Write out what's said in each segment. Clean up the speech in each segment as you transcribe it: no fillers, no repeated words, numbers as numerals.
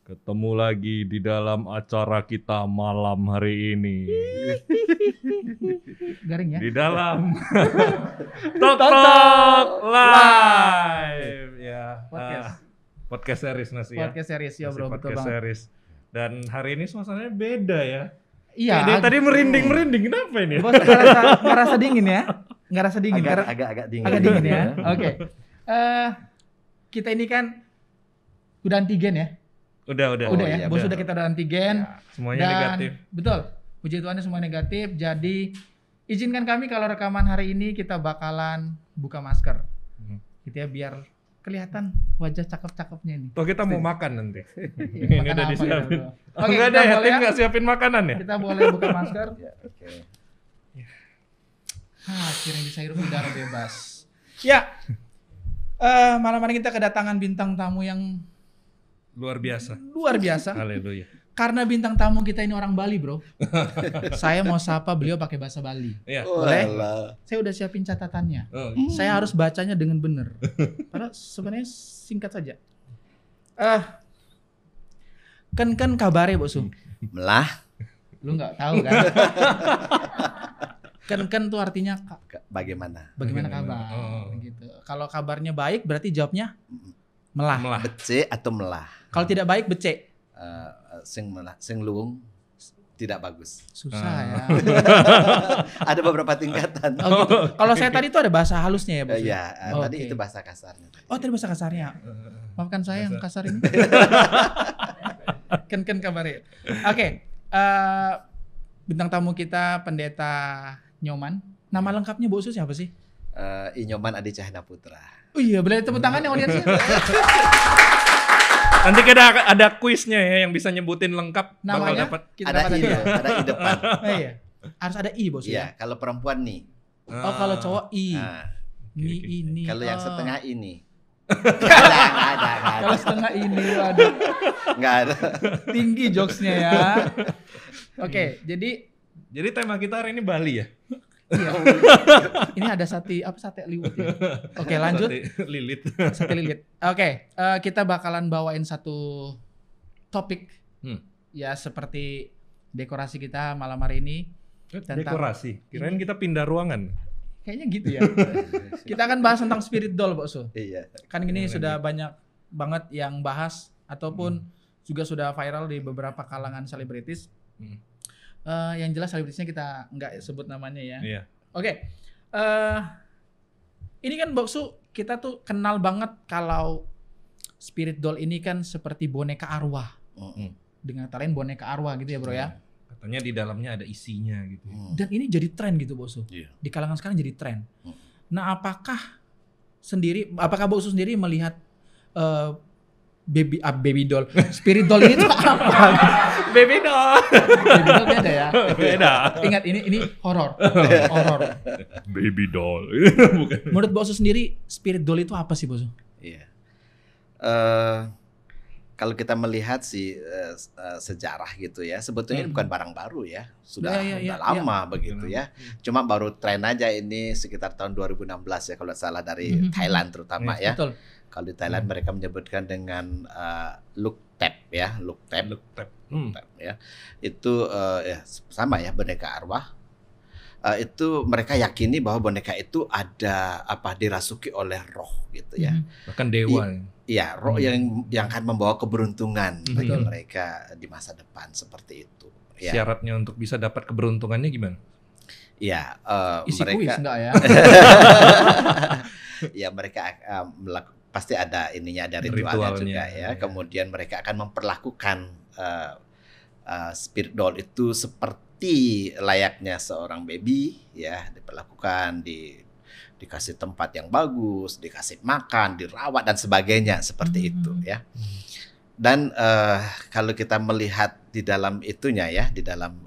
Ketemu lagi di dalam acara kita malam hari ini. Garing ya? Di dalam Tok Live ya. Podcast series nasi ya. Podcast series ya bro, betul Podcast banget. series. Dan hari ini suasananya beda ya. Iya. Dia tadi merinding. Kenapa ini? Bos ngerasa dingin ya? Ngerasa dingin. Agak dingin. Agak dingin ya. Oke. Kita ini kan udah antigen ya? Udah ya. Iya, Bos sudah kita udah antigen. Ya, semuanya negatif. Betul. Puji Tuhan semua negatif. Jadi izinkan kami kalau rekaman hari ini kita bakalan buka masker. Gitu ya biar kelihatan wajah cakep-cakepnya ini. Toh kita mau makan nanti. Ini Ini udah disiapin. Oke, Enggak ada kita ya, boleh tim nggak siapin makanan ya? Kita boleh buka masker. Oke. Akhirnya bisa hirup udara bebas. Ya. Malam hari kita kedatangan bintang tamu yang Luar biasa. luar biasa. Haleluya. Karena bintang tamu kita ini orang Bali, bro. Saya mau sapa beliau pakai bahasa Bali. Iya. Boleh? Saya udah siapin catatannya. Oh, Saya harus bacanya dengan benar. Padahal sebenarnya singkat saja. Kan kabarnya, Bosu. Melah. Lu nggak tahu kan? kan tuh artinya Bagaimana? bagaimana kabar Oh. gitu. Kalau kabarnya baik berarti jawabnya melah. Melah. Bece atau melah? Kalau tidak baik becek. Sing melah, sing luung tidak bagus. Susah ya. Ada beberapa tingkatan. Oh, gitu. Kalau saya tadi tuh ada bahasa halusnya ya, Bos. Iya, tadi Oke. itu bahasa kasarnya. Oh, tadi bahasa kasarnya. Maafkan saya yang kasar ini. Kan kabarnya. Oke. Bintang tamu kita Pendeta Nyoman. Nama lengkapnya Bosu siapa sih? Inyoman Adi Cahana Putra. Oh iya, boleh tepuk tangan yang audiensnya. Nanti kita ada kuisnya ya yang bisa nyebutin lengkap bakal Namanya dapat. kita Ada dapat I, aja. ada I depan. Oh iya. Harus ada I, Bos Iya, ya. kalau perempuan nih. Oh, kalau cowok I. Nah, Ini. kalau yang Oh. setengah ini. Nggak ada. Kalau setengah ini, waduh. Nggak ada. Tinggi jokesnya ya. Oke, jadi Jadi tema kita hari ini Bali ya. iya. Ini ada sate liwet ya. Oke, lanjut. Sate lilit. Sate lilit. Oke, kita bakalan bawain satu topik. Ya seperti dekorasi kita malam hari ini. Tentang- Dekorasi. Kirain kita pindah ruangan. Kayaknya gitu ya. Kita akan bahas tentang spirit doll, Bokso. Iya. Kan ini sudah banyak banget yang bahas ataupun juga sudah viral di beberapa kalangan selebritis. Yang jelas selebritisnya kita nggak sebut namanya ya. Iya. Oke. Ini kan Boksu kita tuh kenal banget kalau spirit doll ini kan seperti boneka arwah. Dengan kata lain boneka arwah gitu ya, Bro ya. Katanya di dalamnya ada isinya gitu. Dan ini jadi tren gitu, Boksu. Iya. Di kalangan sekarang jadi tren. Nah, apakah Boksu sendiri melihat baby doll, spirit doll ini tuh apa? Baby doll. Baby doll beda ya. Beda. Ingat ini horor. Baby doll. Bukan. Menurut Boksu sendiri spirit doll itu apa sih, Boksu? Iya. Kalau kita melihat sih sejarah gitu ya, sebetulnya ini bukan barang baru ya, sudah Ya, lama begitu ya. Cuma baru tren aja ini sekitar tahun 2016 ya kalau tidak salah dari Thailand terutama ya. Betul. Kalau di Thailand mereka menyebutkan dengan look tap ya, look tap ya. Itu ya sama ya boneka arwah. Itu mereka yakini bahwa boneka itu ada dirasuki oleh roh gitu ya. Bahkan dewa. Iya, roh yang akan membawa keberuntungan bagi Betul. mereka di masa depan seperti itu. Ya. Syaratnya untuk bisa dapat keberuntungannya gimana? Iya, Isi kuis mereka enggak ya? ya mereka pasti ada ininya, ada ritualnya juga ya. Kemudian mereka akan memperlakukan spirit doll itu seperti layaknya seorang baby ya, diperlakukan dikasih tempat yang bagus, dikasih makan, dirawat dan sebagainya seperti itu ya. Dan kalau kita melihat di dalam itunya ya, di dalam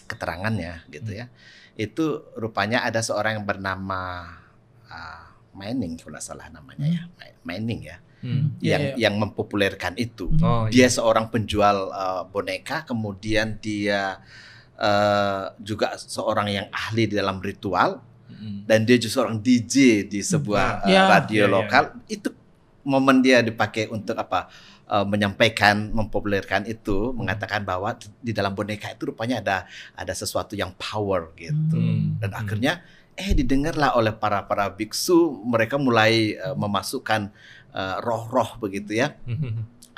keterangannya gitu ya, itu rupanya ada seorang yang bernama Manning kalau nggak salah namanya ya, Manning ya, yang mempopulerkan itu. Dia seorang penjual boneka, kemudian dia juga seorang yang ahli di dalam ritual, dan dia juga seorang DJ di sebuah radio lokal. Itu momen dia dipakai untuk menyampaikan, mempopulerkan itu, mengatakan bahwa di dalam boneka itu rupanya ada sesuatu yang power gitu. Dan akhirnya didengarlah oleh para biksu, mereka mulai memasukkan roh-roh begitu ya,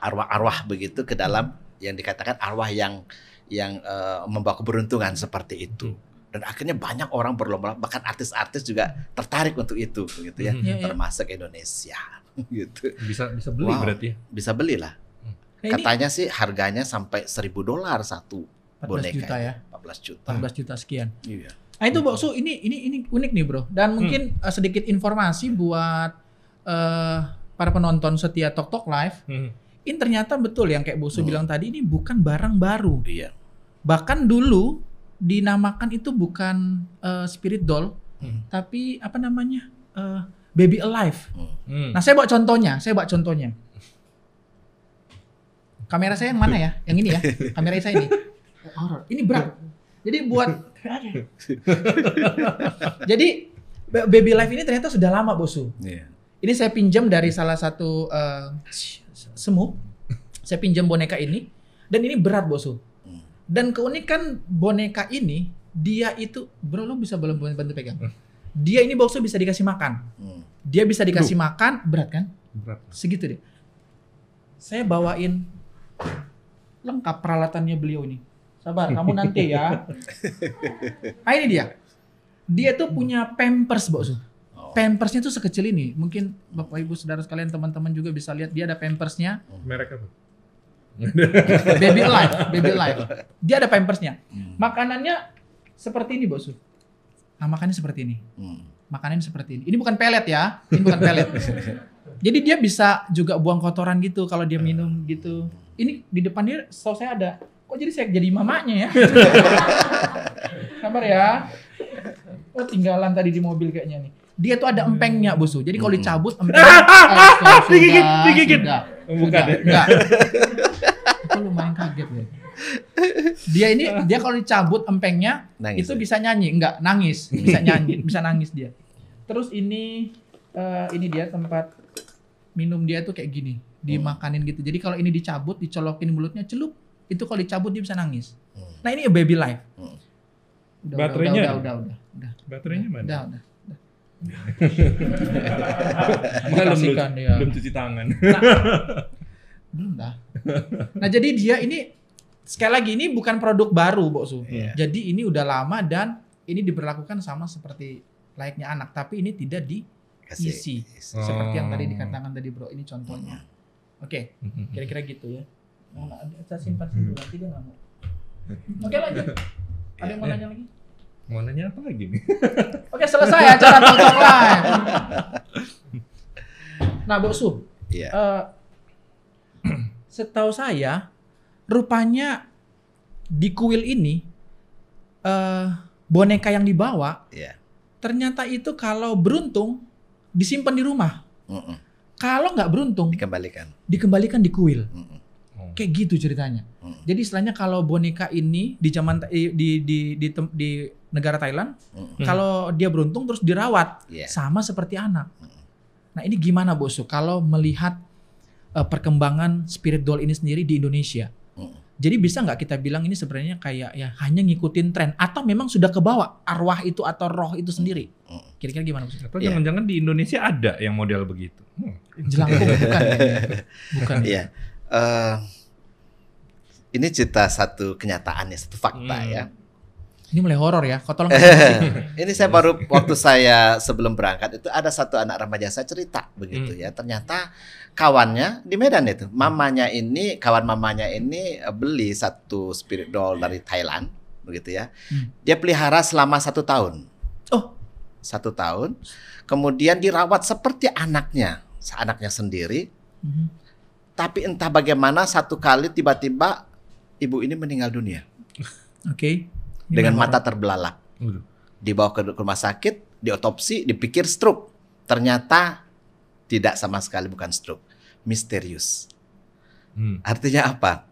arwah-arwah begitu ke dalam yang dikatakan arwah yang membawa keberuntungan seperti itu. Dan akhirnya banyak orang berlomba, bahkan artis-artis juga tertarik untuk itu begitu ya, termasuk Indonesia gitu. Bisa beli berarti ya? Bisa belilah. Katanya sih harganya sampai $1.000 satu 14 boneka. juta ya. 14 juta. 14 juta sekian. Iya. Nah itu Boksu, ini unik nih bro. Dan mungkin sedikit informasi buat para penonton setia Tok Tok Live. Ini ternyata betul yang kayak Boksu bilang tadi, ini bukan barang baru. Iya. Bahkan dulu dinamakan itu bukan spirit doll, tapi apa namanya, baby alive. Nah saya bawa contohnya. Kamera saya yang mana ya? Yang ini ya, kamera saya ini. Ini berat. Jadi buat jadi baby alive ini ternyata sudah lama Bosu. Iya. Ini saya pinjam dari salah satu semu. Saya pinjam boneka ini dan ini berat Bosu. Dan keunikan boneka ini, dia itu, bro lu bisa bantu pegang. Dia ini Bosu bisa dikasih makan. Dia bisa dikasih makan, berat kan? Berat. Segitu deh. Saya bawain lengkap peralatannya beliau ini. Sabar, kamu nanti ya. Nah ini dia. Dia tuh punya pampers Bosu. Pampersnya tuh sekecil ini. Mungkin Bapak Ibu Saudara sekalian, teman-teman juga bisa lihat. Dia ada pampersnya. Merek apa? Baby alive. Dia ada pampersnya. Makanannya seperti ini Bosu. Nah makannya seperti ini. Makanannya seperti ini. Ini bukan pelet ya. Ini bukan pelet. Jadi dia bisa juga buang kotoran gitu kalau dia minum gitu. Ini di depan dia, setahu saya ada. Kok jadi saya jadi mamanya ya? Sabar ya. Oh tinggalan tadi di mobil kayaknya nih. Dia tuh ada empengnya Bosu. Jadi kalau dicabut empengnya. Digigit. Bukan ya? Enggak. Aku lumayan kaget ya. Dia kalau dicabut empengnya nangis, itu bisa nyanyi, enggak nangis, bisa nyanyi, bisa nangis dia. Terus ini dia tempat minum dia tuh kayak gini, dimakanin gitu. Jadi kalau ini dicabut, dicolokin mulutnya celup, itu kalau dicabut dia bisa nangis. Nah ini baby life. Baterainya udah. Baterainya mana? Udah. Belum cuci tangan. Belum dah. Nah jadi dia ini sekali lagi ini bukan produk baru Boksu. Jadi ini udah lama dan ini diberlakukan sama seperti layaknya anak, tapi ini tidak diisi seperti yang tadi dikatakan tadi bro. Ini contohnya. Oke, kira-kira gitu ya. Saya simpan dulu nanti dia nggak mau. Oke lanjut. Ada yang mau nanya lagi? Mau nanya apa lagi nih? Oke selesai acara Tok Tok Live. Nah Boksu. Setahu saya, rupanya di kuil ini boneka yang dibawa ternyata itu kalau beruntung disimpan di rumah. Kalau nggak beruntung dikembalikan di kuil. Kayak gitu ceritanya. Jadi istilahnya kalau boneka ini di zaman di negara Thailand, kalau dia beruntung terus dirawat sama seperti anak. Nah ini gimana Bosu kalau melihat perkembangan spirit doll ini sendiri di Indonesia? Jadi bisa nggak kita bilang ini sebenarnya kayak ya hanya ngikutin tren atau memang sudah kebawa arwah itu atau roh itu sendiri? Kira-kira gimana? Atau jangan-jangan di Indonesia ada yang model begitu? Jelangkung bukan? Bukan. Iya. Ini cerita satu kenyataan ya, satu fakta ya. Ini mulai horor ya. Kau tolong. Ini saya baru waktu saya sebelum berangkat itu ada satu anak remaja saya cerita begitu ya. Ternyata kawannya di Medan itu, kawan mamanya ini beli satu spirit doll dari Thailand begitu ya. Dia pelihara selama 1 tahun. Oh, 1 tahun. Kemudian dirawat seperti anaknya sendiri. Tapi entah bagaimana satu kali tiba-tiba ibu ini meninggal dunia. Oke. Dengan mata terbelalak. Dibawa ke rumah sakit, diotopsi, dipikir stroke. Ternyata tidak sama sekali bukan stroke. Misterius. Artinya apa?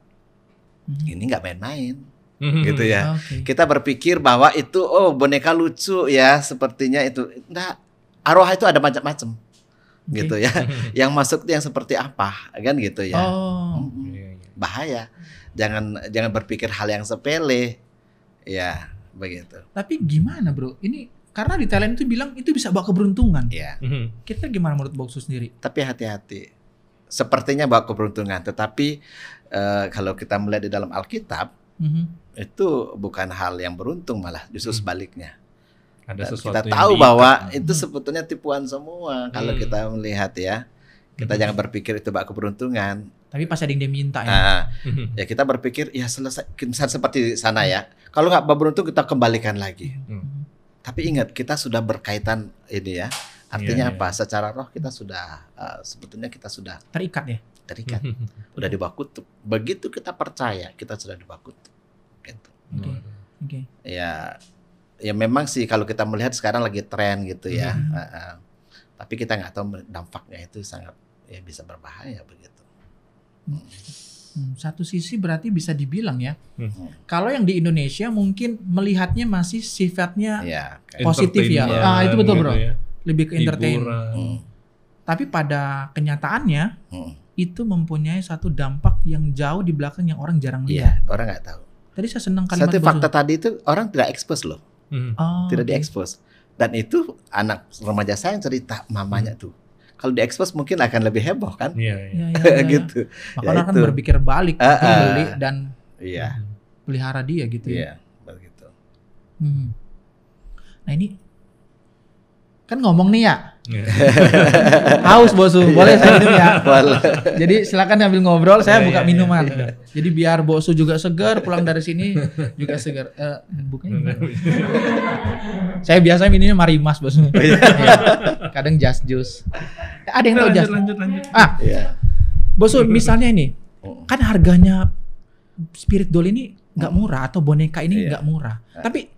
Ini nggak main-main. Gitu ya. Kita berpikir bahwa itu boneka lucu ya, sepertinya itu. Enggak. Arwah itu ada macam-macam. gitu ya. Yang masuk itu yang seperti apa, kan gitu ya. Bahaya. Jangan berpikir hal yang sepele. Ya, begitu. Tapi gimana, Bro? Ini karena di Thailand itu bilang itu bisa bawa keberuntungan. Ya. Kita gimana menurut Boksu sendiri? Tapi hati-hati. Sepertinya bawa keberuntungan, tetapi kalau kita melihat di dalam Alkitab, itu bukan hal yang beruntung, malah justru sebaliknya. Ada sesuatu kita yang tahu diikat. bahwa itu sebetulnya tipuan semua. Kalau kita melihat ya, kita jangan berpikir itu bawa keberuntungan. Tapi pas ada yang dia minta ya. Nah, ya kita berpikir ya selesai, misalnya seperti sana ya. Kalau nggak beruntung kita kembalikan lagi. Tapi ingat, kita sudah berkaitan ini ya. Artinya apa? Secara roh kita sudah sebetulnya kita sudah terikat ya. Terikat. Udah di bawah kutub. Begitu kita percaya, kita sudah di bawah kutub. Gitu. Oke. Ya memang sih kalau kita melihat sekarang lagi tren gitu ya. Tapi kita nggak tahu dampaknya itu sangat ya bisa berbahaya begitu. Satu sisi berarti bisa dibilang ya. Kalau yang di Indonesia mungkin melihatnya masih sifatnya positif ya. Itu betul, Bro. Ya. Lebih ke entertain. Tapi pada kenyataannya itu mempunyai satu dampak yang jauh di belakang yang orang jarang lihat. Orang nggak tahu. Tadi saya senang kalimat satu fakta tadi itu orang tidak expose loh. Tidak diekspos. Dan itu anak remaja saya yang cerita mamanya tuh. Kalau diekspos mungkin akan lebih heboh kan? Iya. Gitu. Maka orang kan berpikir balik, beli dan pelihara dia gitu ya. Iya, begitu. Nah ini kan ngomong nih ya. Haus Bosu, boleh saya minum ya? Boleh. Jadi silakan ambil ngobrol, saya buka minuman. Jadi biar Bosu juga segar, pulang dari sini juga segar. Bukannya saya biasa minumnya Marimas, Bosu. Kadang Just Juice. Ada yang tahu Just? Lanjut. Bosu, misalnya ini, kan harganya spirit doll ini nggak murah atau boneka ini nggak murah. Tapi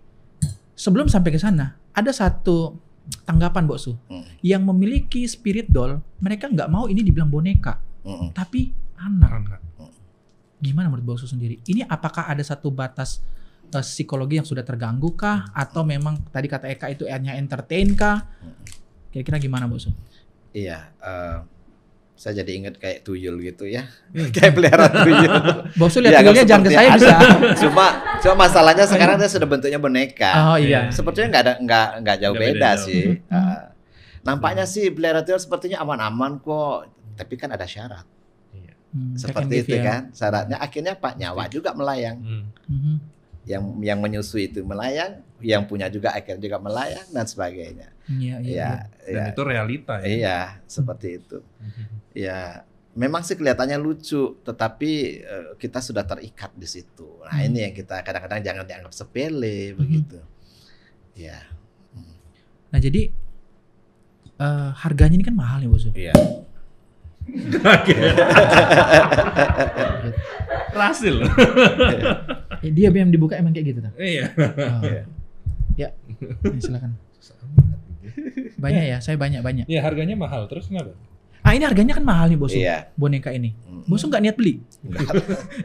sebelum sampai ke sana, ada satu tanggapan Boksu yang memiliki spirit doll, mereka nggak mau ini dibilang boneka, tapi anak. Gimana menurut Boksu sendiri? Ini apakah ada satu batas psikologi yang sudah terganggu kah, atau memang tadi kata Eka itu hanya entertain kah? Kira-kira gimana Boksu? Iya, saya jadi ingat kayak tuyul gitu ya, kayak pelihara tuyul. Boksu lihat tuyulnya jangan ke saya bisa. Cuma masalahnya sekarang dia sudah bentuknya boneka. Oh iya. Sepertinya nggak jauh beda sih. Nampaknya sih pelihara tuyul sepertinya aman-aman kok, tapi kan ada syarat. Seperti itu kan, syaratnya akhirnya Pak nyawa juga melayang. Yang menyusui itu melayang, yang punya juga akhirnya juga melayang dan sebagainya. Dan itu realita ya. Iya, seperti itu. Ya, memang sih kelihatannya lucu, tetapi kita sudah terikat di situ. Nah, ini yang kita kadang-kadang jangan dianggap sepele begitu. Ya. Nah, jadi harganya ini kan mahal nih, Bos. Iya. Rasil. Dia yang dibuka emang kayak gitu kan? Iya. Ya, silakan. Banyak ya, saya banyak. Ya harganya mahal, terus kenapa? Ini harganya kan mahal nih Bos. Boneka ini. Bos nggak niat beli?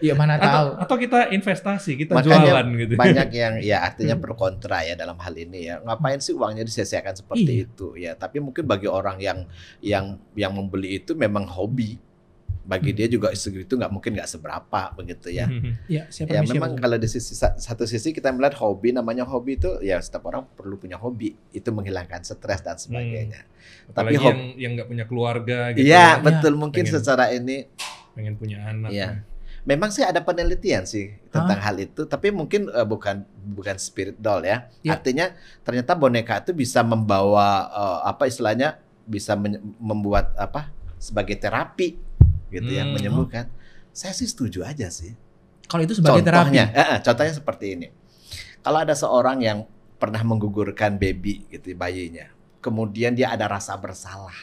Iya mana tahu. Atau kita investasi, kita makanya jualan gitu. Banyak yang ya artinya pro kontra ya dalam hal ini ya. Ngapain sih uangnya disia-siakan seperti itu ya? Tapi mungkin bagi orang yang membeli itu memang hobi. Bagi dia juga segitu nggak seberapa begitu ya. Ya memang kalau di satu sisi kita melihat hobi, namanya hobi itu ya setiap orang perlu punya hobi, itu menghilangkan stres dan sebagainya. Apalagi tapi yang nggak punya keluarga gitu. Iya betul, mungkin secara ini pengen punya anak. Iya. Memang sih ada penelitian sih tentang hal itu, tapi mungkin bukan spirit doll ya. Artinya ternyata boneka itu bisa membawa istilahnya bisa membuat sebagai terapi. Gitu yang menyembuhkan. Saya sih setuju aja sih. Kalau itu sebagai terapi. Contohnya seperti ini. Kalau ada seorang yang pernah menggugurkan baby gitu, bayinya, kemudian dia ada rasa bersalah,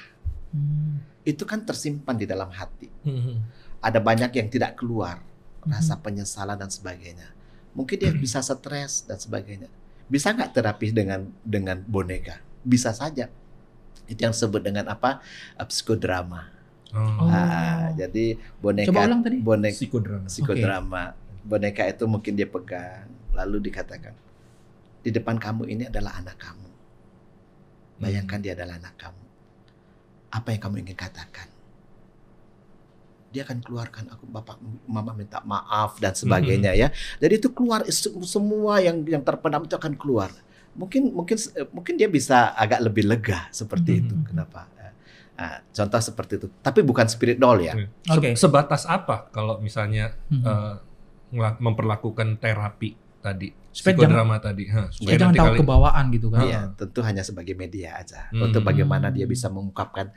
itu kan tersimpan di dalam hati. Ada banyak yang tidak keluar, rasa penyesalan dan sebagainya. Mungkin dia bisa stres dan sebagainya. Bisa nggak terapi dengan boneka? Bisa saja. Itu yang disebut dengan psikodrama. Jadi boneka psikodrama. Boneka itu mungkin dia pegang, lalu dikatakan di depan kamu ini adalah anak kamu. Bayangkan dia adalah anak kamu. apa yang kamu ingin katakan? Dia akan keluarkan, aku bapak mama minta maaf dan sebagainya ya. Jadi itu keluar semua yang terpendam itu akan keluar. Mungkin dia bisa agak lebih lega seperti itu. Kenapa? Contoh seperti itu. Tapi bukan spirit doll ya. Sebatas apa kalau misalnya memperlakukan terapi tadi, psikodrama tadi? Supaya jangan tahu kebawaan gitu kan? Iya, tentu hanya sebagai media aja untuk bagaimana dia bisa mengungkapkan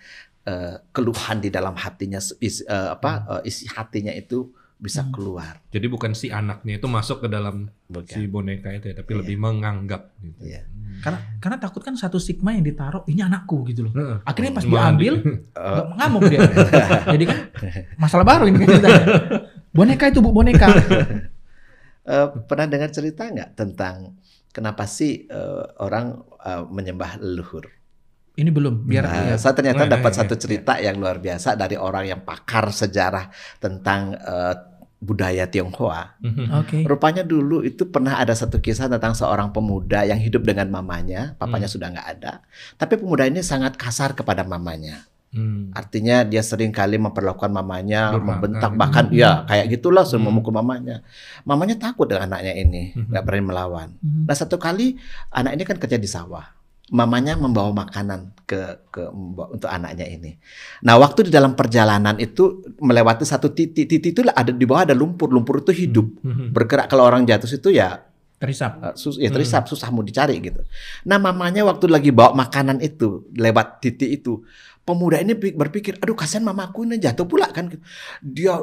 keluhan di dalam hatinya, isi hatinya itu bisa keluar. Jadi bukan si anaknya itu masuk ke dalam si boneka itu ya, tapi lebih menganggap gitu. Iya. Karena takut kan satu stigma yang ditaruh, ini anakku gitu loh. Akhirnya pas diambil, ngamuk dia. Jadi kan masalah baru ini kan. Boneka itu boneka. Pernah dengar cerita nggak tentang kenapa sih orang menyembah leluhur? Ini belum. Saya ternyata dapat satu cerita yang luar biasa dari orang yang pakar sejarah tentang budaya Tionghoa. Rupanya dulu itu pernah ada satu kisah tentang seorang pemuda yang hidup dengan mamanya, papanya sudah nggak ada. Tapi pemuda ini sangat kasar kepada mamanya. Artinya dia sering kali memperlakukan mamanya, membentak, bahkan ya kayak gitulah, suruh memukul mamanya. Mamanya takut dengan anaknya ini, nggak berani melawan. Nah satu kali anak ini kan kerja di sawah. Mamanya membawa makanan untuk anaknya ini. Nah, waktu di dalam perjalanan itu melewati satu titik itu ada di bawah ada lumpur. Lumpur itu hidup, bergerak. Kalau orang jatuh itu ya terisap. Terisap, susah mau dicari gitu. Nah, mamanya waktu lagi bawa makanan itu lewat titik itu, pemuda ini berpikir, aduh kasihan mamaku ini jatuh pula kan. Dia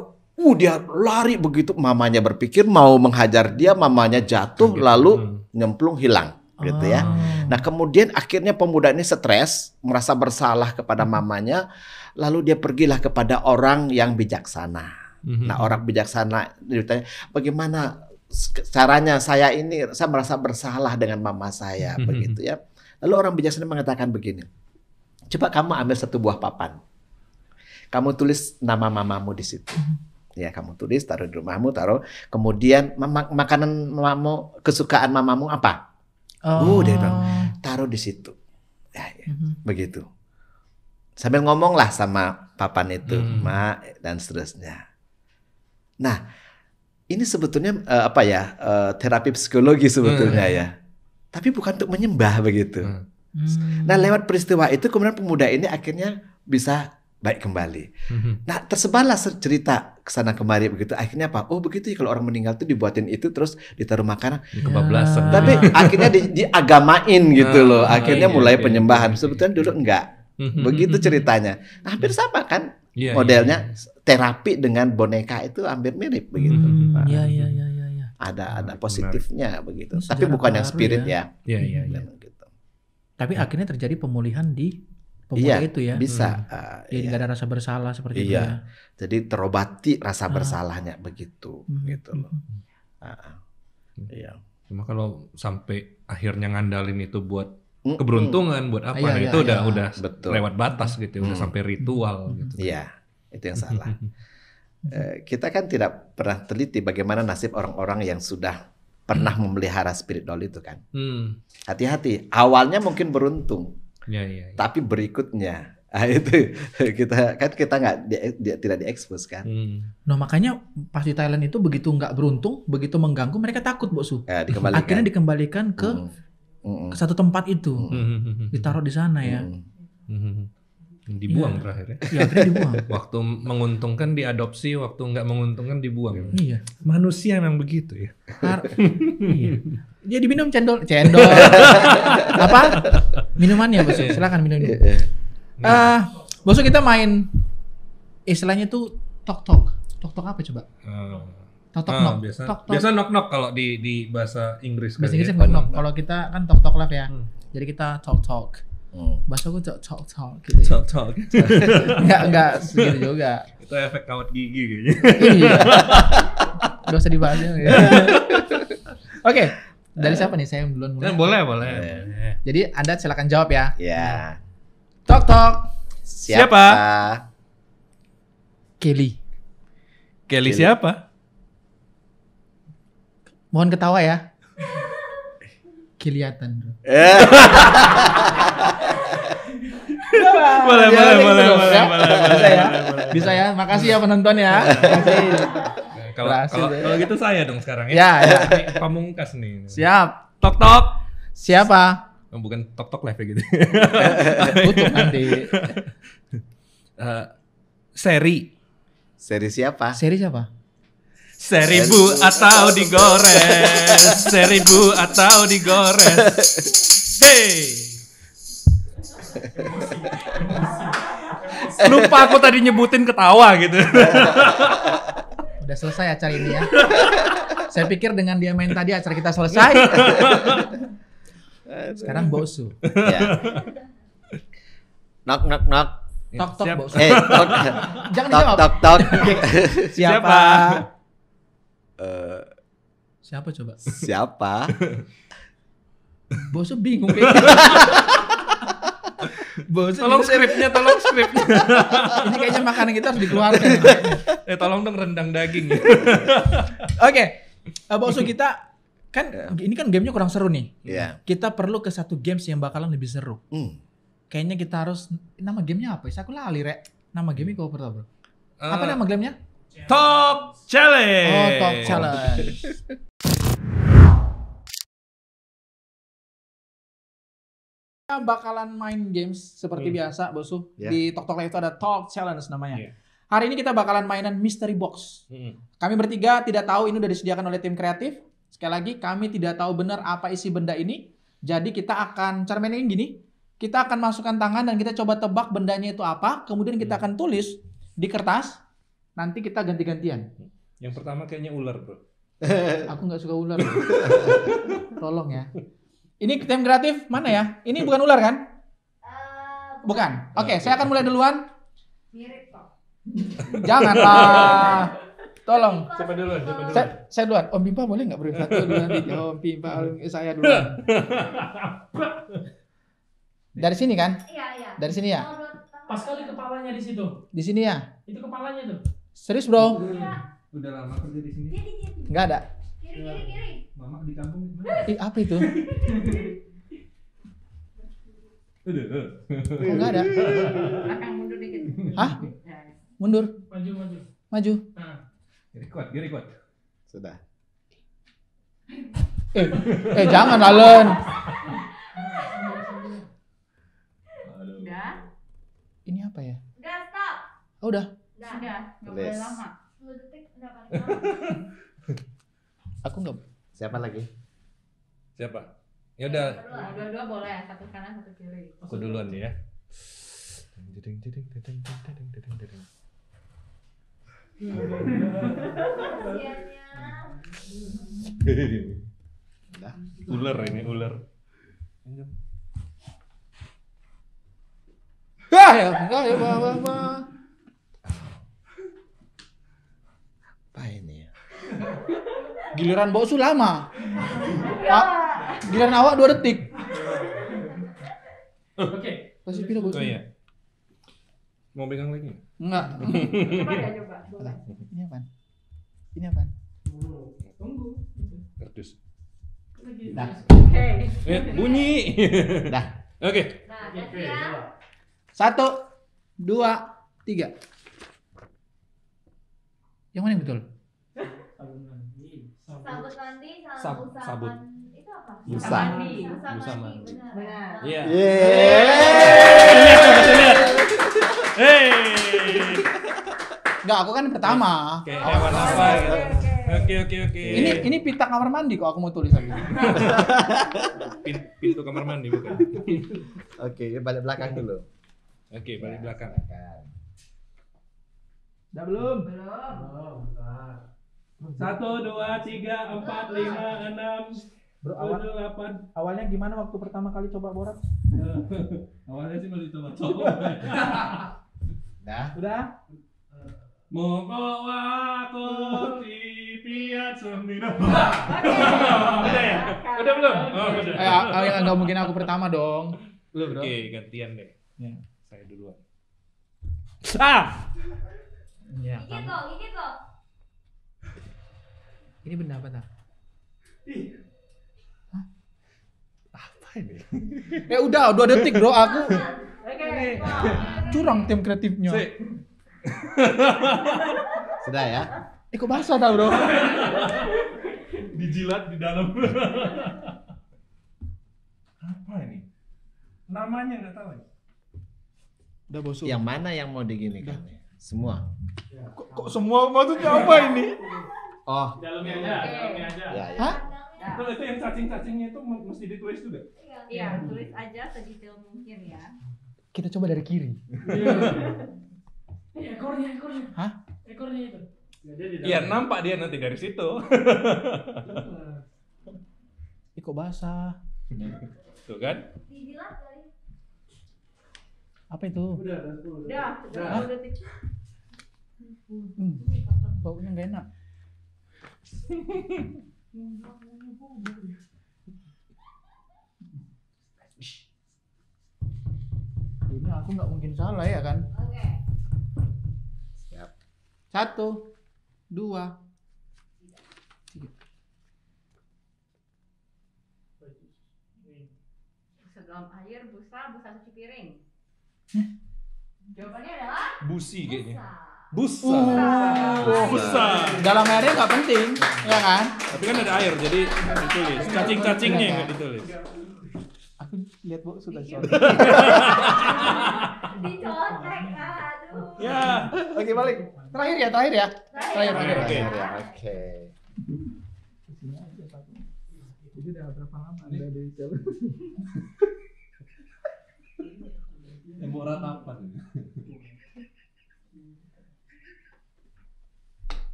lari begitu, mamanya berpikir mau menghajar dia, mamanya jatuh lalu nyemplung hilang. Gitu ya. Nah kemudian akhirnya pemuda ini stres, merasa bersalah kepada mamanya, lalu dia pergilah kepada orang yang bijaksana. Nah orang bijaksana ditanya, bagaimana caranya saya merasa bersalah dengan mama saya, begitu ya. Lalu orang bijaksana mengatakan begini, coba kamu ambil satu buah papan, kamu tulis nama mamamu di situ. Ya kamu tulis, taruh di rumahmu, kemudian makanan mamamu, kesukaan mamamu apa? Dia bilang, taruh di situ. Begitu. Sambil ngomong lah sama papan itu, Mak, dan seterusnya. Nah, ini sebetulnya terapi psikologi sebetulnya ya. Tapi bukan untuk menyembah begitu. Nah, lewat peristiwa itu kemudian pemuda ini akhirnya bisa baik kembali. Nah, tersebarlah cerita kesana kemari begitu. Akhirnya apa? Oh begitu ya, kalau orang meninggal tuh dibuatin itu terus ditaruh makanan. Kebablasan. Tapi akhirnya diagamain gitu loh. Akhirnya mulai penyembahan. Sebetulnya dulu enggak. Begitu ceritanya. Hampir sama kan modelnya. Terapi dengan boneka itu hampir mirip begitu. Iya. Ada positifnya begitu. Tapi bukan yang spirit ya. Iya. Gitu. Tapi akhirnya terjadi pemulihan di pemuda itu ya. Bisa. Jadi nggak ada rasa bersalah seperti itu ya. Jadi terobati rasa bersalahnya begitu gitu loh. Iya. Cuma kalau sampai akhirnya ngandalin itu buat keberuntungan, buat apa? Itu udah betul. Lewat batas gitu, udah sampai ritual gitu. Iya, itu yang salah. Kita kan tidak pernah teliti bagaimana nasib orang-orang yang sudah pernah memelihara spirit doll itu kan. Hati-hati, awalnya mungkin beruntung. Iya. Tapi berikutnya itu kita nggak tidak diekspos kan. Nah makanya pas di Thailand itu begitu nggak beruntung, begitu mengganggu mereka takut Bok Su. Akhirnya dikembalikan ke satu tempat itu, ditaruh di sana ya. Dibuang terakhir ya. Iya akhirnya dibuang. Waktu menguntungkan diadopsi, waktu nggak menguntungkan dibuang. Iya. Manusia memang begitu ya. Iya. Dia diminum cendol. Apa? Minumannya Bos. Silakan minum. Bos kita main istilahnya tuh tok apa coba? Tok. Biasa knock kalau di bahasa Inggris. Bahasa Inggris knock. Kalau kita kan tok lah ya. Jadi kita tok. Bahasa gue tok gitu. Tok. Enggak segitu juga. Itu efek kawat gigi kayaknya. Iya. Gak usah dibahas ya. Oke. Dari siapa nih? Saya yang duluan mulai. Boleh. Jadi Anda silakan jawab ya. Ya. Tok. Siapa? Kelly siapa? Mohon ketawa ya. Kelihatan bro. Boleh. Bisa ya? Bisa ya? Makasih ya penonton ya. Kalau gitu saya dong sekarang ya. Ya. Pamungkas nih. Siap. Tok. Siapa? Bukan tok live ya gitu. Tutup nanti. Seri siapa? Seribu atau digores. Hey. Lupa aku tadi nyebutin ketawa gitu. Udah selesai acara ini ya. Saya pikir dengan dia main tadi acara kita selesai. Sekarang Bosu. Ya. Knock. Tok Bosu. Jangan dijawab. Tok. Siapa? Siapa coba? Siapa? Bosu bingung. Tolong skripnya. Ini kayaknya makanan kita harus dikeluarkan. Tolong dong rendang daging. Oke. Bosu kita kan ini kan gamenya kurang seru nih. Iya. Kita perlu ke satu games yang bakalan lebih seru. Kayaknya kita harus, nama gamenya apa? Aku lali, Rek. Nama gamenya kau pernah, bro? Apa nama gamenya? Talk Challenge. Oh, Talk Challenge. Kita bakalan main games seperti biasa, Bosu. Di Tok Live itu ada Talk Challenge namanya. Hari ini kita bakalan mainan Mystery Box. Kami bertiga tidak tahu, ini udah disediakan oleh tim kreatif. Sekali lagi, kami tidak tahu benar apa isi benda ini. Jadi kita akan, cara mainnya gini. Kita akan masukkan tangan dan kita coba tebak bendanya itu apa. Kemudian kita akan tulis di kertas. Nanti kita ganti-gantian. Yang pertama kayaknya ular, bro. Aku nggak suka ular. Tolong ya. Ini tim kreatif mana ya? Ini bukan ular kan? Bukan. Oke, saya akan mulai duluan. Mirip kok. Janganlah. Tolong. Siapa duluan? Saya duluan. Om Pimpa boleh nggak beri satu duluan? Om Pimpa, saya duluan. Dari sini kan? Iya. Dari sini ya? Pas kali kepalanya di situ. Di sini ya? Itu kepalanya tuh. Serius, bro? Udah lama kerja di sini. Nggak ada. Kiri. Mama di kampung gimana? Apa itu? Udah. Nggak ada. Belakang mundur dikit. Hah? Mundur. Maju. Nah. Gini kuat. Sudah. Jangan, Alen. Udah. Ini apa ya? Udah, stop. Oh, udah. Sudah. Nggak boleh lama. 10 detik udah paling lama. Aku nggak. Siapa lagi? Siapa? Ya udah. Dua-dua boleh. Satu kanan, satu kiri. Aku duluan ya. Ular. Enggak ya, Bang. Apa ini ya? Giliran Bosu lama. Giliran awak 2 detik. Oke. Kasih pira Bosu. Oh iya. Mau pegang lagi? Enggak. Coba. Boleh. Ini apaan? Tunggu. Kardus. Dah. Oke. Bunyi. Dah. Oke. Nah, siap. 1, 2, 3. Yang mana yang betul? Sabut mandi, Sabut. Itu apa? Busa. Busa mandi. Benar. Iya. Enggak, aku kan pertama. Kayak hewan apa gitu. Oke. Ini pita kamar mandi kok aku mau tulis lagi. Pintu kamar mandi bukan. Oke, balik belakang dulu. Oke, balik belakang. Udah belum? Belum. 1, 2, 3, 4, 5, 6, Bro, 7, 8. awalnya gimana waktu pertama kali coba borak? Awalnya sih masih coba. Udah? Monggo aku tipiat semina. Udah ya? Udah belum? Oh, udah. Enggak mungkin aku pertama dong. Lu, Bro. Oke, gantian deh. Ya. Saya duluan. Ya, Gigit loh. Ini benda apa tak? Apa ini? Udah 2 detik bro aku. Oke. Curang tim kreatifnya. Sudah ya? Kok basah tau bro? Dijilat di dalam. Apa ini? Namanya nggak tahu. Udah bosuk. Yang mana yang mau diginikan? Semua. Kok semua maksudnya apa ini? Oh. Dalamnya aja. Ya. Hah? Kalau itu yang cacing-cacingnya itu mesti ditulis juga. Iya, tulis aja sedetail mungkin ya. Kita coba dari kiri. Ekornya. Hah? Ekornya itu. Iya, nampak dia nanti dari situ. Kok basah? Tuh kan? Dijilat kali. Apa itu? Udah 10 detik. Baunya nggak enak. Ini aku nggak mungkin salah ya kan? Oke. Siap. 1, 2, 3. Sedalam air, busa cuci piring. Jawabannya adalah Busi kayaknya. busa. Busa. Dalam airnya nggak penting, ya kan? Tapi kan ada air, jadi ditulis. Cacing-cacingnya nggak ditulis. Aku lihat bu sudah sorry. Dicontek, aduh. Ya. Oke balik. Terakhir ya. Terakhir. Oke. Oke. Jadi udah berapa lama Anda di channel? Tembok ratapan.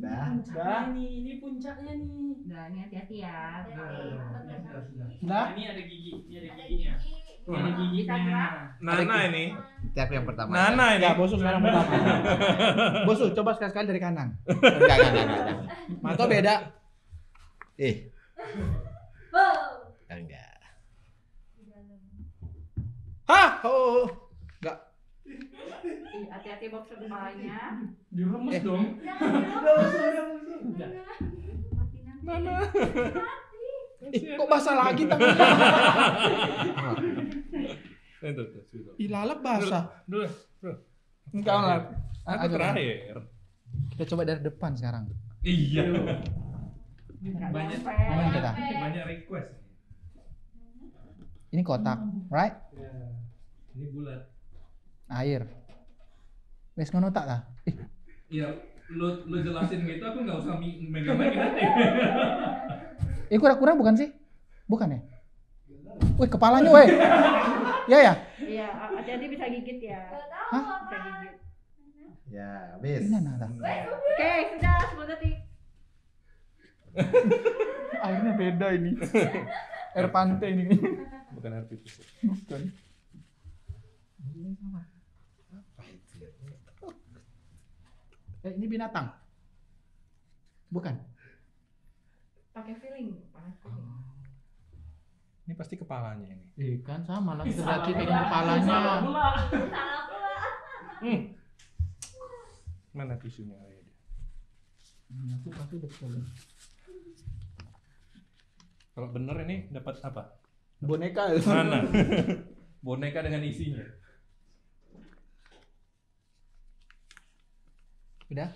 Dah. Ini puncaknya nih. Nah, ini hati-hati ya. Nah, Ini ada gigi, ini ada giginya. Ini ada Bisa giginya. gerak? Nana ini. Nanti aku yang pertama. Nana ini. ya bosu sekarang pertama. Bosu coba sekali-sekali dari kanan. Enggak. Mata beda. Enggak. Hah? Oh. Enggak. Ih, hati-hati box kepalanya. Diremes dong. Mati nanti. Kok basah lagi tangannya? Itu. Ilalap basah. Dulu. Enggak lah. Aku terakhir. Kita coba dari depan sekarang. Iya. Banyak Gimana kita? banyak request. Ini kotak, right? Ini bulat. Air. Wes ngono tak lah. Iya, lu jelasin gitu aku nggak usah megang lagi nanti. Kura-kura bukan sih? Bukan ya? Wih, kepalanya weh. Ya. Iya, hati-hati bisa gigit ya. Hah? Bisa gigit. Ya, habis. Ini nada. Oke, sudah 10 detik. Airnya beda ini. Air pantai ini. Bukan air pipis. Bukan. Ini binatang. Bukan. Pakai feeling. Ini pasti kepalanya ini. Kan sama lah kita berarti pegang kepalanya. Salah pula. Mana tisunya? Aku pasti betul. Kalau bener ini dapat apa? Boneka. Mana? Boneka dengan isinya. Udah?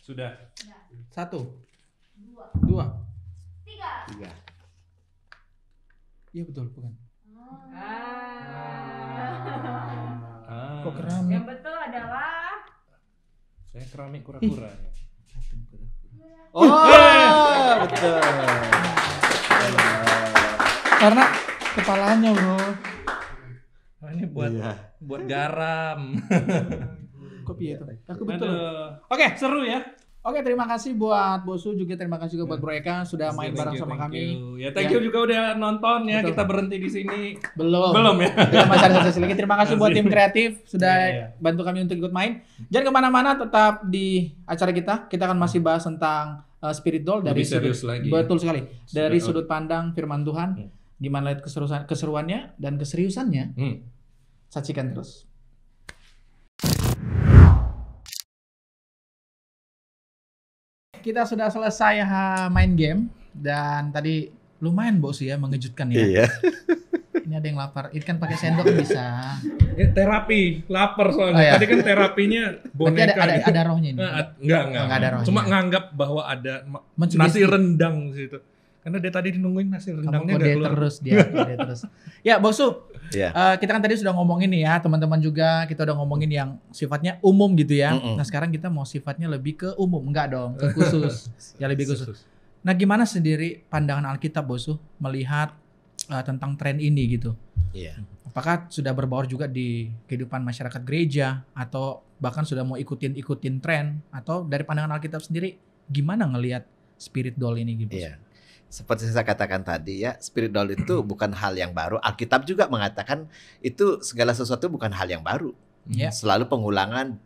Sudah. 1, 2, 3. 3. iya betul bukan? Ah. Kok keramik? Yang betul adalah Saya keramik kura-kura. Oh, betul. Karena kepalanya bro. Oh, ini buat garam. Kopi itu. Aku betul. Aduh. Oke. Seru ya. Oke, terima kasih buat Bosu juga terima kasih juga buat Bro Eka sudah main bareng sama kami. Ya, thank you juga udah nonton ya. Betul. Kita berhenti di sini. Belum ya. Kita masih ada sesi lagi. Terima kasih buat tim kreatif sudah Iya. bantu kami untuk ikut main. Jangan kemana-mana, tetap di acara kita. Kita akan masih bahas tentang Spirit Doll dari Lebih serius lagi. Betul sekali. Dari Spirit sudut pandang firman Tuhan. Gimana lihat keseruannya dan keseriusannya. Saksikan terus. Kita sudah selesai main game. Dan tadi lumayan bos ya, mengejutkan ya. Iya. Ini ada yang lapar. Ikan pakai sendok bisa. Terapi, lapar soalnya. Oh, iya. Tadi kan terapinya boneka. Berarti ada rohnya ini. Enggak. Enggak ada rohnya. Cuma nganggap bahwa ada Mencuri nasi rendang di situ. Karena dia tadi nungguin nasi rendangnya kode terus dia, kode terus. Ya, Bosu. Yeah. Kita kan tadi sudah ngomongin nih ya, teman-teman juga kita udah ngomongin yang sifatnya umum gitu ya. Nah, sekarang kita mau sifatnya lebih ke umum, enggak dong, ke khusus. Ya lebih khusus. Nah, gimana sendiri pandangan Alkitab, Bosu, melihat tentang tren ini gitu? Iya. Apakah sudah berbaur juga di kehidupan masyarakat gereja atau bahkan sudah mau ikutin tren, atau dari pandangan Alkitab sendiri gimana ngelihat spirit doll ini gitu? Iya. Seperti saya katakan tadi ya, spirit doll itu bukan hal yang baru. Alkitab juga mengatakan itu segala sesuatu bukan hal yang baru. Selalu pengulangan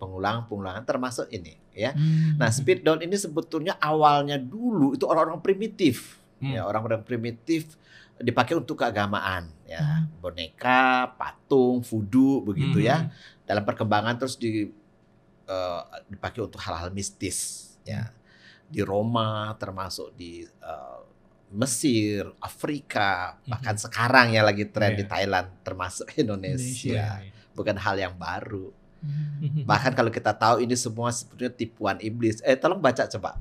termasuk ini ya. Nah, spirit doll ini sebetulnya awalnya dulu itu orang-orang primitif. Ya, orang-orang primitif dipakai untuk keagamaan ya. Boneka, patung, voodoo begitu ya. Dalam perkembangan terus dipakai untuk hal-hal mistis ya. Di Roma termasuk di Mesir, Afrika, bahkan sekarang yang lagi tren di Thailand, termasuk Indonesia. Bukan hal yang baru. Bahkan kalau kita tahu ini semua sebetulnya tipuan iblis. Tolong baca coba.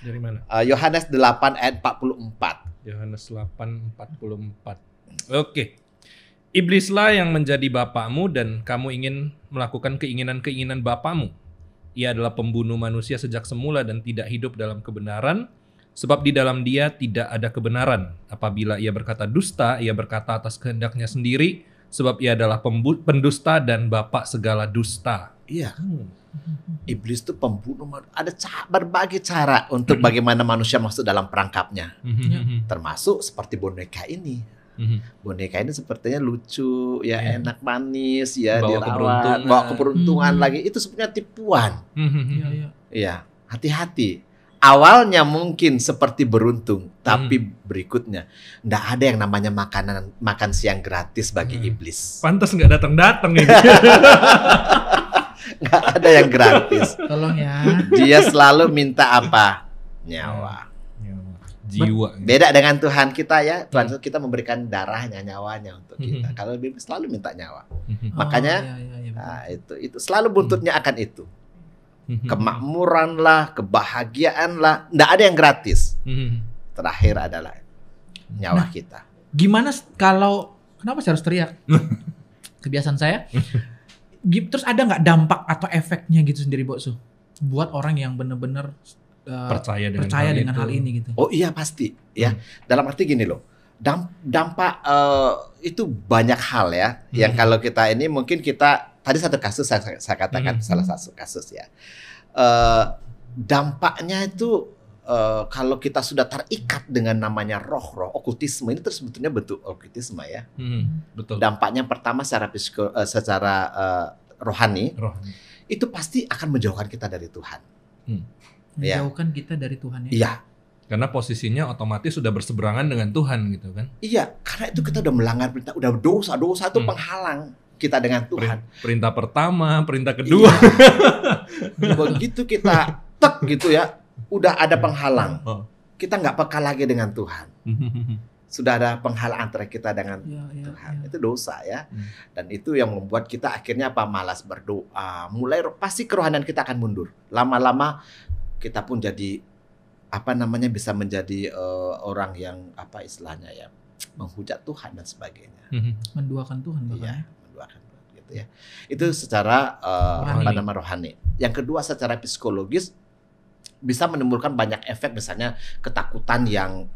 Dari mana? Yohanes 8 ayat 44. Yohanes 8:44. Oke. Iblislah yang menjadi bapakmu dan kamu ingin melakukan keinginan-keinginan bapakmu. Ia adalah pembunuh manusia sejak semula dan tidak hidup dalam kebenaran. Sebab di dalam dia tidak ada kebenaran. Apabila ia berkata dusta, ia berkata atas kehendaknya sendiri. Sebab ia adalah pendusta dan bapak segala dusta. Iya. Iblis itu pembunuh. Ada berbagai cara untuk bagaimana manusia masuk dalam perangkapnya. Termasuk seperti boneka ini. Boneka ini sepertinya lucu, ya enak manis, ya dirawat, bawa keberuntungan lagi. Itu sebenarnya tipuan. Iya, hati-hati. Awalnya mungkin seperti beruntung, tapi berikutnya nggak ada yang namanya makan siang gratis bagi iblis. Pantas nggak datang ini. Nggak ada yang gratis. Tolong ya. Dia selalu minta apa? Nyawa. Jiwa. Beda dengan Tuhan kita ya. Tuhan kita memberikan darahnya, nyawanya untuk kita. Kalau iblis selalu minta nyawa. Makanya nah, itu selalu buntutnya akan itu. Kemakmuran lah, kebahagiaan lah, nggak ada yang gratis. Terakhir adalah nyawa kita. Gimana kalau kenapa saya harus teriak? Kebiasaan saya. Terus ada nggak dampak atau efeknya gitu sendiri, Bosu, buat orang yang benar-benar percaya dengan hal ini gitu? Oh iya pasti ya. Dalam arti gini loh, dampak itu banyak hal ya. Yang kalau kita ini mungkin kita tadi satu kasus saya katakan salah satu kasus ya. Dampaknya itu kalau kita sudah terikat dengan namanya roh-roh, okultisme ini terus sebetulnya bentuk okultisme ya. Betul. Dampaknya pertama secara rohani, itu pasti akan menjauhkan kita dari Tuhan. Menjauhkan kita dari Tuhan ya. Iya. Karena posisinya otomatis sudah berseberangan dengan Tuhan gitu kan. Iya, karena itu kita udah melanggar perintah, udah dosa itu penghalang kita dengan Tuhan. Perintah pertama, perintah kedua. Iya. Begitu kita gitu ya, udah ada penghalang. Kita nggak peka lagi dengan Tuhan. Sudah ada penghalang antara kita dengan Tuhan. Itu dosa ya. Dan itu yang membuat kita akhirnya malas berdoa. Mulai pasti kerohanian kita akan mundur. Lama-lama kita pun jadi bisa menjadi orang yang istilahnya ya, menghujat Tuhan dan sebagainya. Menduakan Tuhan Iya, menduakan Tuhan gitu ya. Itu secara rohani. Yang kedua secara psikologis bisa menimbulkan banyak efek, misalnya ketakutan yang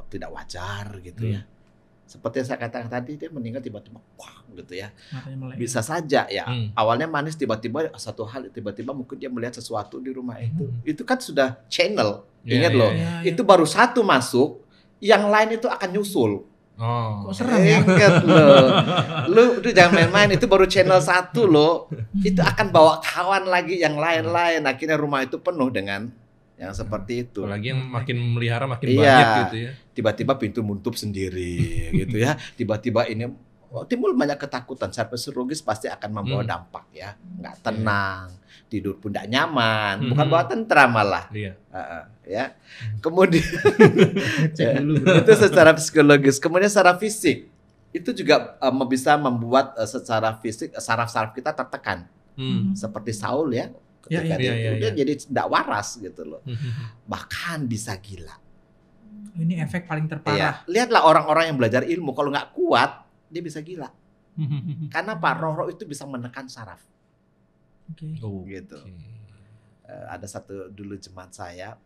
tidak wajar gitu ya. Seperti yang saya katakan tadi, dia meninggal tiba-tiba wah gitu ya. Bisa saja ya. Awalnya manis, tiba-tiba satu hal, tiba-tiba mungkin dia melihat sesuatu di rumah itu. Itu kan sudah channel. Ingat loh, itu baru satu masuk, yang lain itu akan nyusul. Kok serem ya? Ingat loh. Lu jangan main-main, itu baru channel satu loh. Itu akan bawa kawan lagi yang lain-lain. Akhirnya rumah itu penuh dengan yang seperti itu. Apalagi yang makin memelihara makin banyak gitu ya. Tiba-tiba pintu menutup sendiri gitu ya. Tiba-tiba ini timbul banyak ketakutan. Secara psikologis pasti akan membawa dampak ya, nggak tenang, tidur pun tidak nyaman, bukan bawa tentram malah. Ya. Kemudian itu secara psikologis. Kemudian secara fisik itu juga bisa membuat secara fisik saraf-saraf kita tertekan, seperti Saul ya. Ketika dia jadi tidak waras gitu loh, bahkan bisa gila. Ini efek paling terparah. Lihatlah orang-orang yang belajar ilmu, kalau nggak kuat dia bisa gila. Karena apa? Roh itu bisa menekan saraf. Gitu. Ada satu dulu jemaat saya,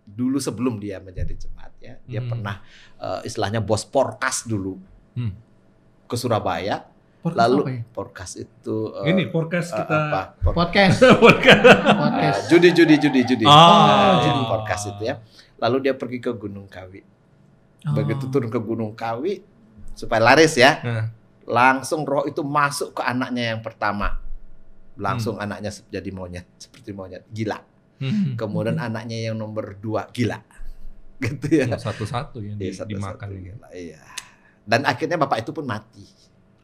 dulu sebelum dia menjadi jemaat ya, dia pernah istilahnya bos porkas dulu ke Surabaya. Lalu podcast itu ini podcast kita podcast judi podcast itu ya. Lalu dia pergi ke Gunung Kawi. Begitu turun ke Gunung Kawi supaya laris ya, langsung roh itu masuk ke anaknya yang pertama, langsung anaknya jadi monyet, seperti monyet, gila. Kemudian anaknya yang nomor 2 gila, gitu ya. Satu-satu yang dimakan. Iya. Dan akhirnya bapak itu pun mati.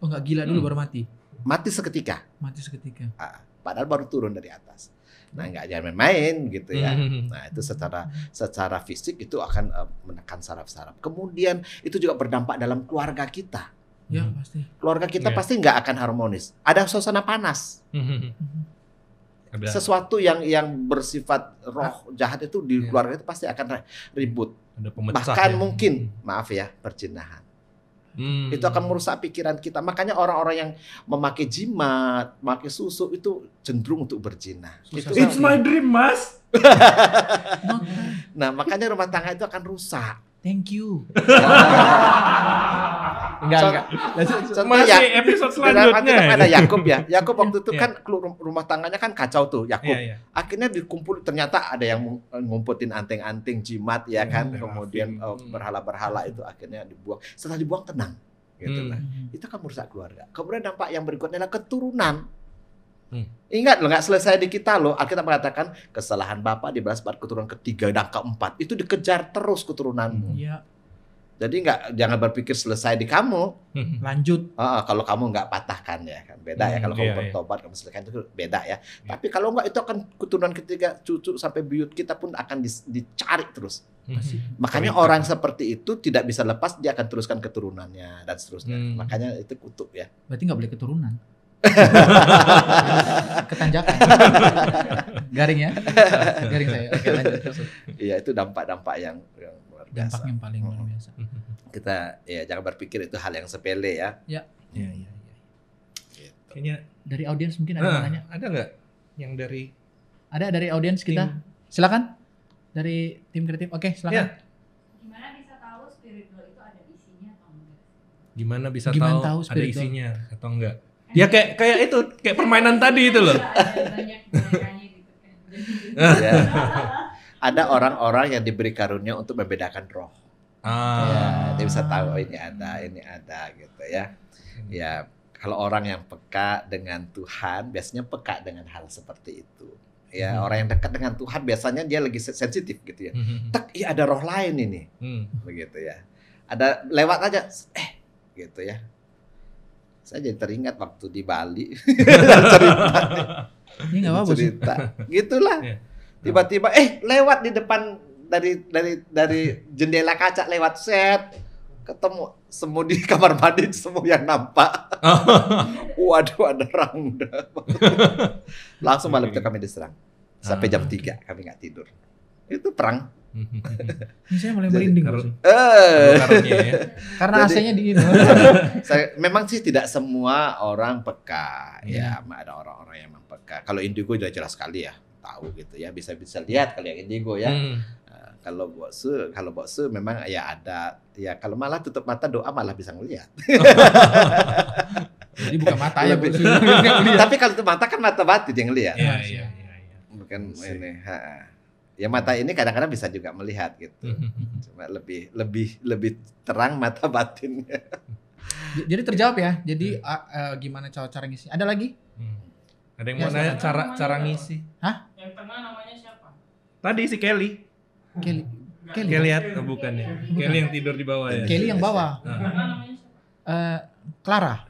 Oh, nggak gila dulu baru mati? Mati seketika. Padahal baru turun dari atas. Nah, nggak jangan main-main gitu ya. Nah, itu secara fisik itu akan menekan saraf-saraf. Kemudian itu juga berdampak dalam keluarga kita. Ya, pasti. Keluarga kita pasti nggak akan harmonis. Ada suasana panas. Sesuatu yang bersifat roh jahat itu di keluarga itu pasti akan ribut. Bahkan mungkin, maaf ya, perzinahan. Itu akan merusak pikiran kita. Makanya orang-orang yang memakai jimat, memakai susu itu cenderung untuk berzina. It's my dream, Mas. Nah, makanya rumah tangga itu akan rusak. Thank you. Enggak. Masih episode selanjutnya. Ada Yakub ya. Yakub waktu itu kan rumah tangganya kan kacau tuh Yakub. Akhirnya dikumpul, ternyata ada yang ngumputin anting-anting jimat ya kan. Kemudian berhala-berhala itu akhirnya dibuang. Setelah dibuang tenang gitu lah. Itu kan merusak keluarga. Kemudian dampak yang berikutnya adalah keturunan. Ingat loh, nggak selesai di kita loh. Alkitab mengatakan kesalahan Bapa dibalas pada keturunan ketiga dan keempat. Itu dikejar terus keturunanmu. Jadi jangan berpikir selesai di kamu. Lanjut. Kalau kamu nggak patahkan ya kan beda ya. Kalau kamu bertobat kamu selesaikan itu beda ya. Tapi kalau nggak itu akan keturunan ketiga, cucu sampai buyut kita pun akan dicari terus. Makanya orang seperti itu tidak bisa lepas, dia akan teruskan keturunannya dan seterusnya. Makanya itu kutuk ya. Berarti nggak boleh keturunan. Ketanjakan. Garing ya. Garing saya. Oke, lanjut. Iya, itu dampak-dampak yang luar biasa. Dampak yang paling luar biasa. Kita ya jangan berpikir itu hal yang sepele ya. Iya. Gitu. Kayaknya dari audiens mungkin ada yang nanya. Ada nggak yang dari? Ada dari audiens kita. Silakan. Dari tim kreatif. Oke, silakan. Gimana bisa tahu spiritual itu ada isinya atau enggak? Gimana bisa Gimana tahu tahu ada isinya atau enggak? Ya kayak itu, kayak permainan tadi itu loh. Banyak bonekanya gitu kan. Ya. Ada orang-orang yang diberi karunia untuk membedakan roh. Ya, dia bisa tahu ini ada gitu ya. Ya, kalau orang yang peka dengan Tuhan biasanya peka dengan hal seperti itu. Ya, orang yang dekat dengan Tuhan biasanya dia lagi sensitif gitu ya. Iya ada roh lain ini. Begitu ya. Ada lewat aja gitu ya. Saya jadi teringat waktu di Bali Ini nggak apa-apa sih. cerita gitulah. Tiba-tiba lewat di depan dari jendela kaca lewat set ketemu semu di kamar mandi, semu yang nampak. Waduh, ada rangda. Langsung malam itu kami diserang sampai jam 3 kami nggak tidur. Itu perang. Ini saya mulai merinding sih. Karena AC-nya dingin. Memang sih tidak semua orang peka ya, ada orang-orang yang memang peka. Kalau indigo sudah jelas sekali ya, tahu gitu ya, bisa lihat kalau yang indigo ya. Kalau boksu memang ya ada ya, kalau malah tutup mata doa malah bisa ngelihat. Jadi buka mata ya. Tapi kalau tutup mata kan mata batin yang ngelihat. Iya. Bukan ini. Ya mata ini kadang-kadang bisa juga melihat gitu. Cuma lebih terang mata batinnya. Jadi terjawab ya. Jadi gimana cara ngisi? Ada lagi? Ada yang mau nanya cara ngisi? Hah? Yang tengah namanya siapa? Tadi si Kelly. Kelly Bukan ya? Kelly yang tidur di bawah ya. Kelly yang bawah. Tengah namanya siapa? Clara.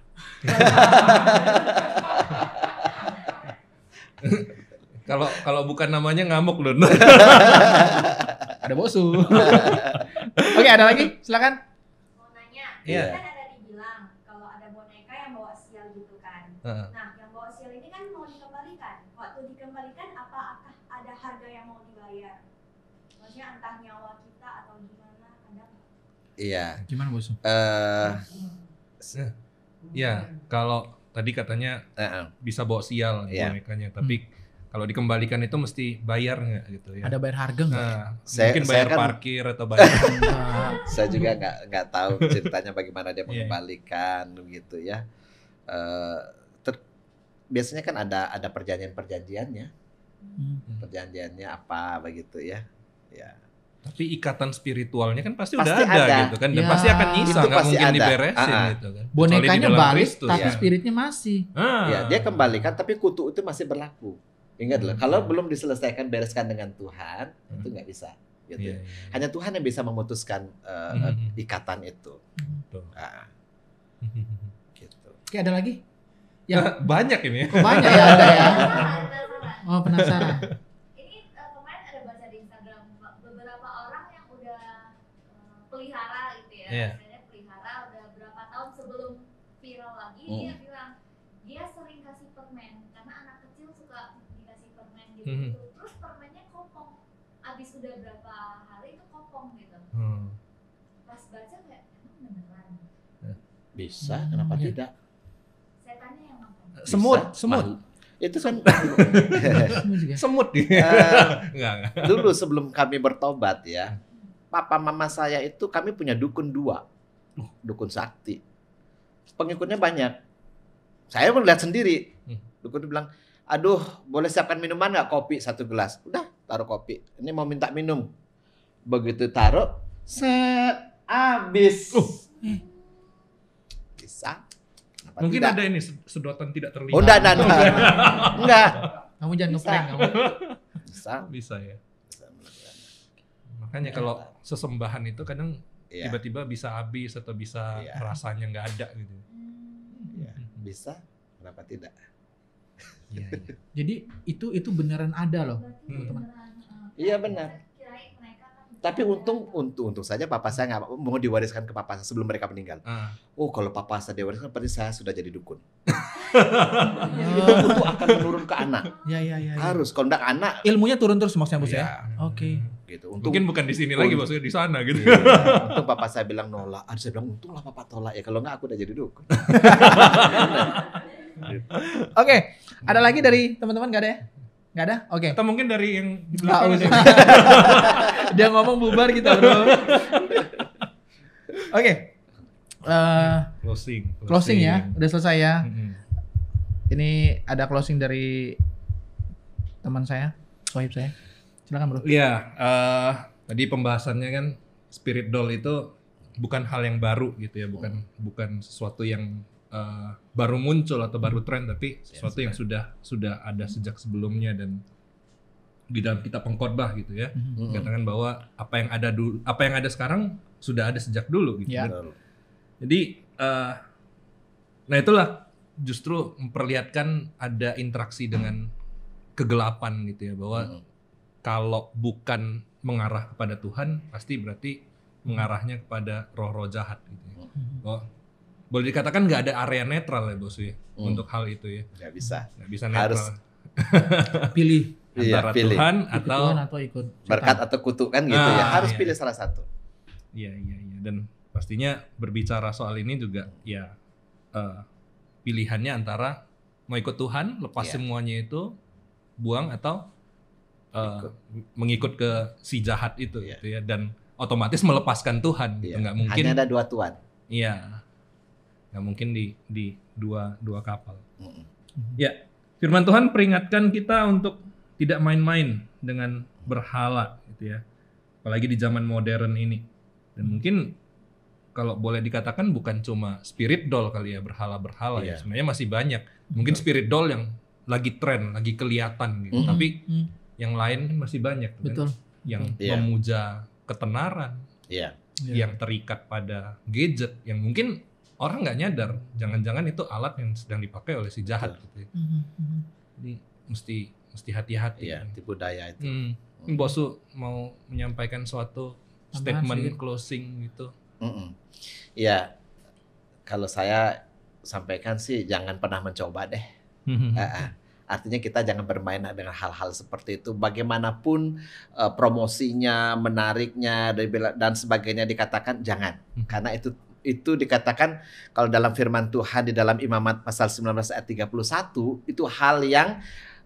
Kalau bukan namanya ngamuk loh. Ada bosu. Oke, ada lagi? Silakan. Mau nanya, Iya. kan ada dibilang kalau ada boneka yang bawa sial gitu kan. Nah, yang bawa sial ini kan mau dikembalikan. Waktu dikembalikan, apakah ada harga yang mau dibayar? Maksudnya entah nyawa kita atau gimana, ada nggak? Iya. Gimana bosu? Ya, kalau tadi katanya bisa bawa sial bonekanya, tapi kalau dikembalikan itu mesti bayar nggak gitu ya? Ada bayar harga nggak? Mungkin bayar parkir atau bayar. Saya juga nggak tahu ceritanya bagaimana dia mengembalikan gitu ya. Biasanya kan ada perjanjiannya, perjanjiannya apa begitu ya. Ya. Tapi ikatan spiritualnya kan pasti udah ada gitu kan, dan pasti akan nyisa, nggak mungkin diberesin gitu kan. Bonekanya balik, Kristus, tapi spiritnya masih. Ya, dia kembalikan, tapi kutu itu masih berlaku. Ingat loh, kalau belum diselesaikan, bereskan dengan Tuhan, itu nggak bisa. Gitu. Hanya Tuhan yang bisa memutuskan ikatan itu. Gitu. Oke, ada lagi? Banyak ini. Banyak ya ada ya. Oh, penasaran. Ini kemarin ada baca di Instagram beberapa orang yang udah pelihara gitu ya. Misalnya pelihara udah berapa tahun sebelum viral lagi, dia bilang dia sering kasih permen karena anak kecil suka dikasih permen gitu. Terus permennya kopong. Abis udah berapa hari itu kopong gitu. Pas baca kayak emang beneran. Bisa, kenapa tidak? Setannya yang makan. Semut. Itu kan Semut enggak. Dulu sebelum kami bertobat ya, papa mama saya itu kami punya dukun 2, dukun sakti. Pengikutnya banyak. Saya melihat sendiri. Dukun bilang, aduh boleh siapkan minuman nggak? Kopi 1 gelas. Udah taruh kopi. Ini mau minta minum. Begitu taruh, set habis. Bisa. Kenapa Mungkin tidak? ada ini sedotan tidak terlihat. Oh, enggak. Kamu jangan ngeprank kamu. Bisa. Ya. Makanya kalau sesembahan itu kadang tiba-tiba bisa habis atau bisa rasanya nggak ada gitu. Ya, bisa. Kenapa tidak? Iya. Jadi itu beneran ada loh, teman-teman. Iya benar. Tapi untung saja papa saya nggak mau diwariskan ke papa saya sebelum mereka meninggal. Oh, kalau papa saya diwariskan berarti saya sudah jadi dukun. Itu akan menurun ke anak. Ya. Harus, kalau enggak anak. Ilmunya turun terus maksudnya bos ya? Oke. Gitu. Mungkin bukan di sini lagi maksudnya di sana gitu. Untung papa saya bilang nolak. Saya bilang untunglah papa tolak ya. Kalau enggak aku udah jadi dukun. Oke, ada lagi dari teman-teman nggak ada ya? Nggak ada? Oke. Atau mungkin dari yang di belakang ini. Dia ngomong bubar kita bro. Oke. Closing ya, udah selesai ya. Ini ada closing dari teman saya, sohib saya. Silakan bro. Iya, tadi pembahasannya kan spirit doll itu bukan hal yang baru gitu ya, bukan sesuatu yang baru muncul atau baru tren, tapi sesuatu yang sudah ada sejak sebelumnya dan di dalam kitab pengkhotbah gitu ya. Katakan bahwa apa yang ada sekarang sudah ada sejak dulu gitu. Ya. Jadi nah itulah justru memperlihatkan ada interaksi dengan kegelapan gitu ya, bahwa kalau bukan mengarah kepada Tuhan pasti berarti mengarahnya kepada roh-roh jahat gitu ya. Boleh dikatakan nggak ada area netral ya bos ya untuk hal itu ya. Nggak bisa. Nggak bisa netral. Harus pilih antara Tuhan atau ikut berkat atau kutuk kan gitu ya. Harus pilih salah satu. Iya. Dan pastinya berbicara soal ini juga ya pilihannya antara mau ikut Tuhan, lepas semuanya itu, buang atau mengikut ke si jahat itu gitu ya, dan otomatis melepaskan Tuhan gitu. Nggak mungkin. Hanya ada 2 tuan. Iya. Nggak mungkin di dua kapal. Ya, firman Tuhan peringatkan kita untuk tidak main-main dengan berhala gitu ya. Apalagi di zaman modern ini. Dan mungkin kalau boleh dikatakan bukan cuma spirit doll kali ya, berhala-berhala ya. Sebenarnya masih banyak. Mungkin spirit doll yang lagi tren, lagi kelihatan gitu. Tapi yang lain kan masih banyak. Betul. Kan? Yang memuja ketenaran. Iya. Yang terikat pada gadget, yang mungkin orang nggak nyadar, jangan-jangan itu alat yang sedang dipakai oleh si jahat gitu. Jadi mesti hati-hati. Iya, tipu daya itu. Bosu mau menyampaikan suatu statement closing gitu. Iya, kalau saya sampaikan sih jangan pernah mencoba deh. Artinya kita jangan bermain dengan hal-hal seperti itu. Bagaimanapun promosinya, menariknya dan sebagainya dikatakan jangan. Karena itu dikatakan kalau dalam firman Tuhan di dalam Imamat pasal 19 ayat 31 itu hal yang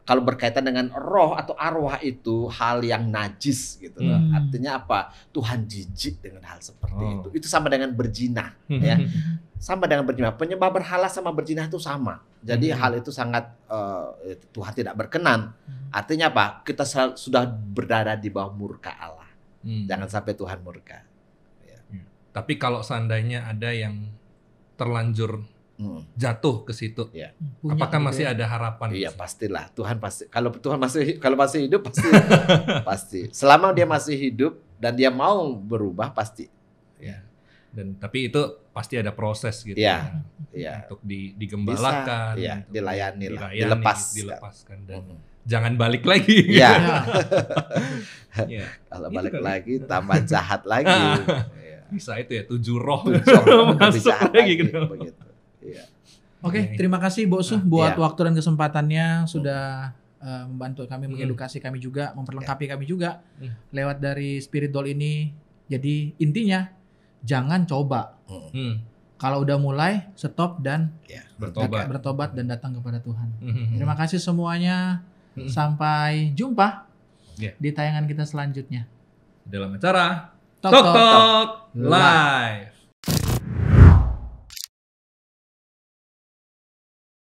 kalau berkaitan dengan roh atau arwah itu hal yang najis gitu loh. Artinya apa? Tuhan jijik dengan hal seperti itu. Itu sama dengan berzina ya. Sama dengan berzina. Penyembah berhala sama berzina itu sama. Jadi hal itu sangat Tuhan tidak berkenan. Artinya apa? Kita sudah berada di bawah murka Allah. Jangan sampai Tuhan murka. Ya. Tapi kalau seandainya ada yang terlanjur jatuh ke situ, apakah masih ada harapan? Iya pastilah. Tuhan pasti. Kalau masih hidup pasti. Pasti. Selama dia masih hidup dan dia mau berubah pasti. Ya. Dan tapi itu pasti ada proses gitu. Ya. Untuk digembalakan, bisa, untuk dilayani, dilepaskan dan jangan balik lagi. Iya. Kalau balik lagi tambah jahat lagi. Bisa itu ya 7 roh masuk lagi gitu. Begitu. Oke, terima kasih Bosu buat waktu dan kesempatannya sudah membantu kami, mengedukasi kami juga, memperlengkapi kami juga lewat dari Spirit Doll ini. Jadi intinya jangan coba. Kalau udah mulai stop dan bertobat dan datang kepada Tuhan. Terima kasih semuanya. Sampai jumpa di tayangan kita selanjutnya dalam acara Tok Tok Live.